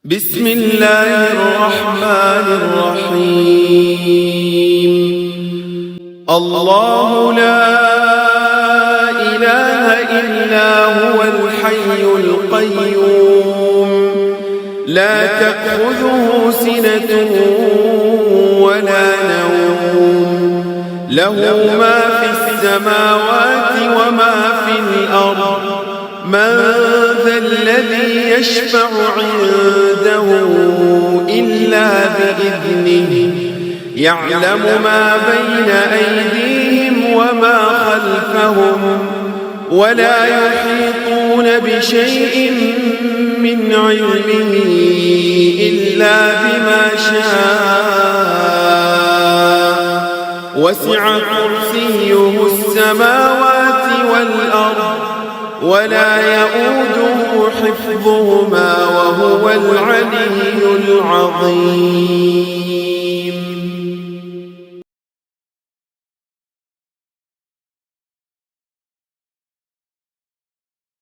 بسم الله الرحمن الرحيم. الله لا إله إلا هو الحي القيوم لا تأخذه سنة ولا نوم له ما في السماوات وما في الأرض من ذا الذي يشفع عنده إلا بإذنه يعلم ما بين أيديهم وما خلفهم ولا يحيطون بشيء من علمه إلا بما شاء وسع كرسيه السماوات والأرض ولا يؤوده حفظهما وهو العلي العظيم.